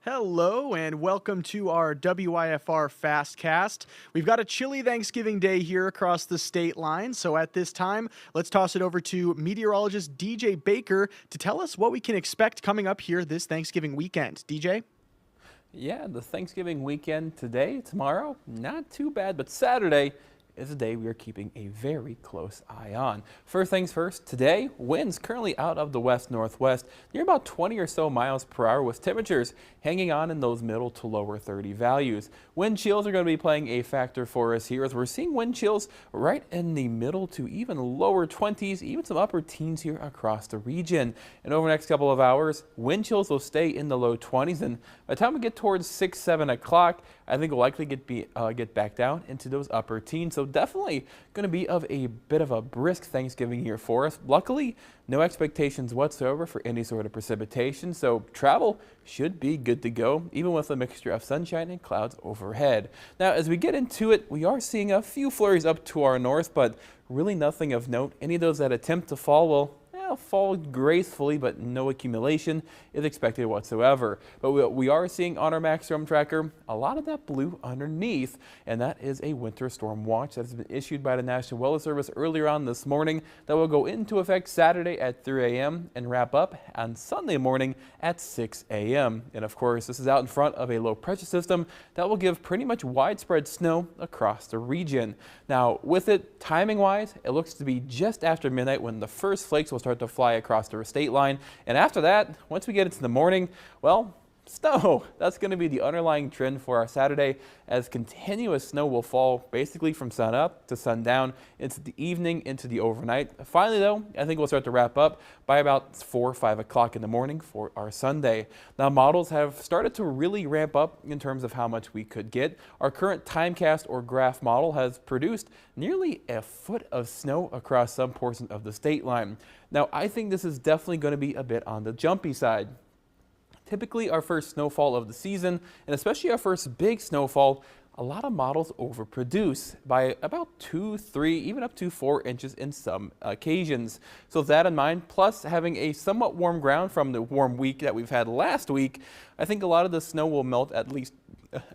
Hello and welcome to our WIFR FastCast. We've got a chilly Thanksgiving Day here across the state line, so at this time, let's toss it over to meteorologist DJ Baker to tell us what we can expect coming up here this Thanksgiving weekend. DJ? Yeah, the Thanksgiving weekend today, tomorrow, not too bad, but Saturday is a day we are keeping a very close eye on. First things first, today, winds currently out of the west-northwest near about 20 or so miles per hour with temperatures hanging on in those middle to lower 30 values. Wind chills are going to be playing a factor for us here as we're seeing wind chills right in the middle to even lower 20s, even some upper teens here across the region. And over the next couple of hours, wind chills will stay in the low 20s, and by the time we get towards 6, 7 o'clock, I think we'll likely get back down into those upper teens. So definitely going to be of a bit of a brisk Thanksgiving here for us. Luckily, no expectations whatsoever for any sort of precipitation, so travel should be good to go, even with a mixture of sunshine and clouds overhead. Now, as we get into it, we are seeing a few flurries up to our north, but really nothing of note. Any of those that attempt to fall will fall gracefully, but no accumulation is expected whatsoever. But we are seeing on our max storm tracker a lot of that blue underneath, and that is a winter storm watch that has been issued by the National Weather Service earlier on this morning that will go into effect Saturday at 3 a.m. and wrap up on Sunday morning at 6 a.m. And of course, this is out in front of a low pressure system that will give pretty much widespread snow across the region. Now, with it, timing wise, it looks to be just after midnight when the first flakes will start to fly across the state line. And after that, once we get into the morning, well, snow. That's going to be the underlying trend for our Saturday, as continuous snow will fall basically from sun up to sundown into the evening, into the overnight. Finally, though, I think we'll start to wrap up by about 4 or 5 o'clock in the morning for our Sunday. Now, models have started to really ramp up in terms of how much we could get. Our current timecast or graph model has produced nearly a foot of snow across some portion of the state line. Now, I think this is definitely going to be a bit on the jumpy side. Typically, our first snowfall of the season, and especially our first big snowfall, a lot of models overproduce by about 2, 3, even up to 4 inches in some occasions. So with that in mind, plus having a somewhat warm ground from the warm week that we've had last week, I think a lot of the snow will melt at least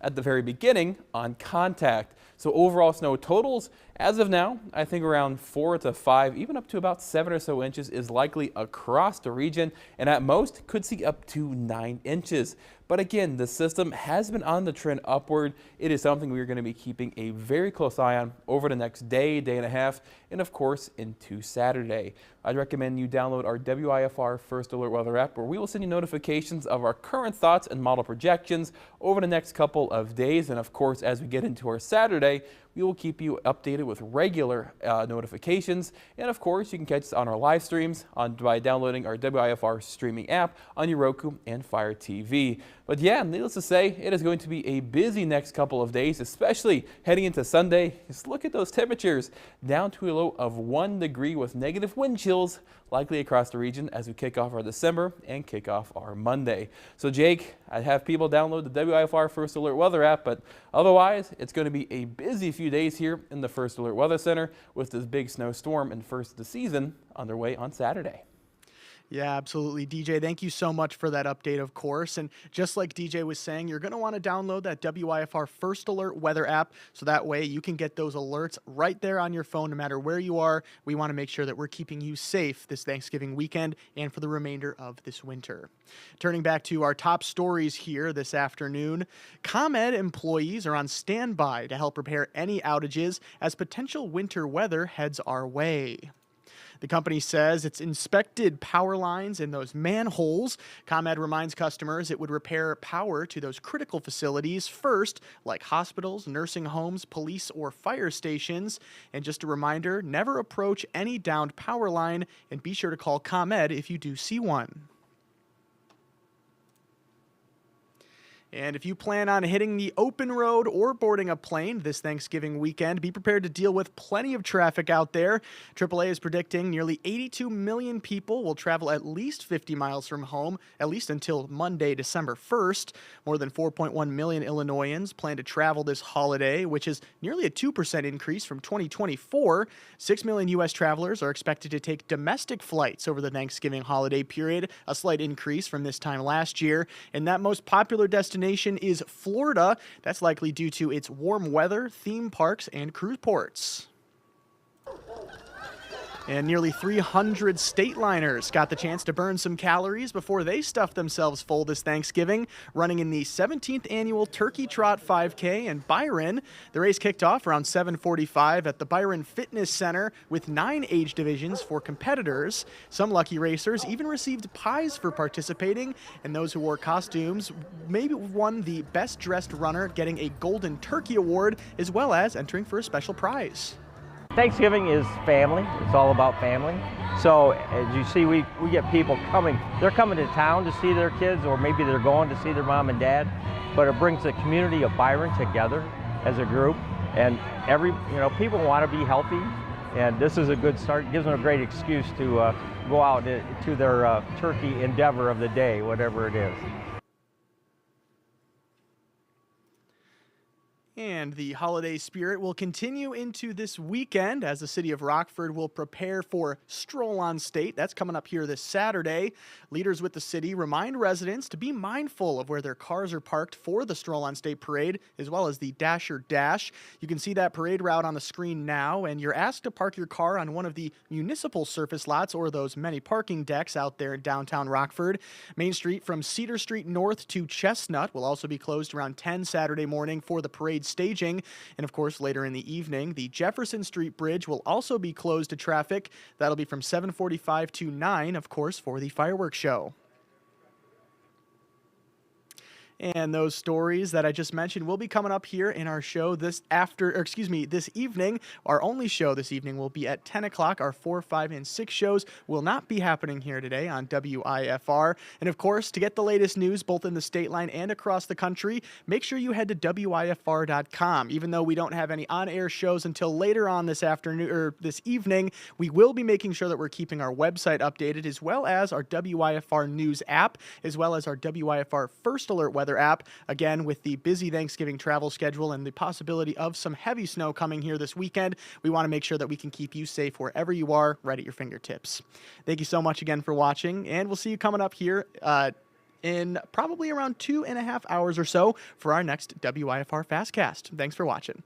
at the very beginning on contact. So overall snow totals, as of now, I think around 4 to 5, even up to about 7 or so inches is likely across the region, and at most could see up to 9 inches. But again, the system has been on the trend upward. It is something we're going to be keeping a very close eye on over the next day, day and a half, and of course into Saturday. I'd recommend you download our WIFR First Alert Weather app, where we will send you notifications of our current thoughts and model projections over the next couple of days. And of course, as we get into our Saturday, we will keep you updated with regular notifications. And of course, you can catch us on our live streams by downloading our WIFR streaming app on your Roku and Fire TV. But yeah, needless to say, it is going to be a busy next couple of days, especially heading into Sunday. Just look at those temperatures, down to a low of 1 degree with negative wind chills likely across the region as we kick off our December and kick off our Monday. So Jake, I'd have people download the WIFR First Alert Weather app, but otherwise it's going to be a busy few days here in the First Alert Weather Center with this big snowstorm and first of the season underway on Saturday. Yeah, absolutely. DJ, thank you so much for that update, of course. And just like DJ was saying, you're going to want to download that WIFR First Alert Weather app, so that way you can get those alerts right there on your phone no matter where you are. We want to make sure that we're keeping you safe this Thanksgiving weekend and for the remainder of this winter. Turning back to our top stories here this afternoon, ComEd employees are on standby to help repair any outages as potential winter weather heads our way. The company says it's inspected power lines in those manholes. ComEd reminds customers it would repair power to those critical facilities first, like hospitals, nursing homes, police, or fire stations. And just a reminder, never approach any downed power line, and be sure to call ComEd if you do see one. And if you plan on hitting the open road or boarding a plane this Thanksgiving weekend, be prepared to deal with plenty of traffic out there. AAA is predicting nearly 82 million people will travel at least 50 miles from home, at least until Monday, December 1st. More than 4.1 million Illinoisans plan to travel this holiday, which is nearly a 2% increase from 2024. 6 million U.S. travelers are expected to take domestic flights over the Thanksgiving holiday period, a slight increase from this time last year. And that most popular destination is Florida. That's likely due to its warm weather, theme parks, and cruise ports. And nearly 300 state liners got the chance to burn some calories before they stuffed themselves full this Thanksgiving, running in the 17th annual Turkey Trot 5K in Byron. The race kicked off around 7:45 at the Byron Fitness Center with 9 age divisions for competitors. Some lucky racers even received pies for participating, and those who wore costumes maybe won the best dressed runner, getting a Golden Turkey Award, as well as entering for a special prize. Thanksgiving is family. It's all about family. So as you see, we get people coming. They're coming to town to see their kids, or maybe they're going to see their mom and dad. But it brings the community of Byron together as a group. And people want to be healthy. And this is a good start. It gives them a great excuse to go out to their turkey endeavor of the day, whatever it is. And the holiday spirit will continue into this weekend as the city of Rockford will prepare for Stroll on State. That's coming up here this Saturday. Leaders with the city remind residents to be mindful of where their cars are parked for the Stroll on State parade, as well as the Dasher Dash. You can see that parade route on the screen now, and you're asked to park your car on one of the municipal surface lots or those many parking decks out there in downtown Rockford. Main Street from Cedar Street North to Chestnut will also be closed around 10 Saturday morning for the parade staging. And of course, later in the evening, the Jefferson Street Bridge will also be closed to traffic. That'll be from 7:45 to 9, of course, for the fireworks show. And those stories that I just mentioned will be coming up here in our show this evening. Our only show this evening will be at 10 o'clock. Our 4, 5, and 6 shows will not be happening here today on WIFR. And of course, to get the latest news both in the state line and across the country, make sure you head to WIFR.com. Even though we don't have any on-air shows until later on this afternoon or this evening, we will be making sure that we're keeping our website updated, as well as our WIFR News app, as well as our WIFR First Alert weather app. Again, with the busy Thanksgiving travel schedule and the possibility of some heavy snow coming here this weekend, we want to make sure that we can keep you safe wherever you are, right at your fingertips. Thank you so much again for watching, and we'll see you coming up here in probably around 2.5 hours or so for our next WIFR FastCast. Thanks for watching.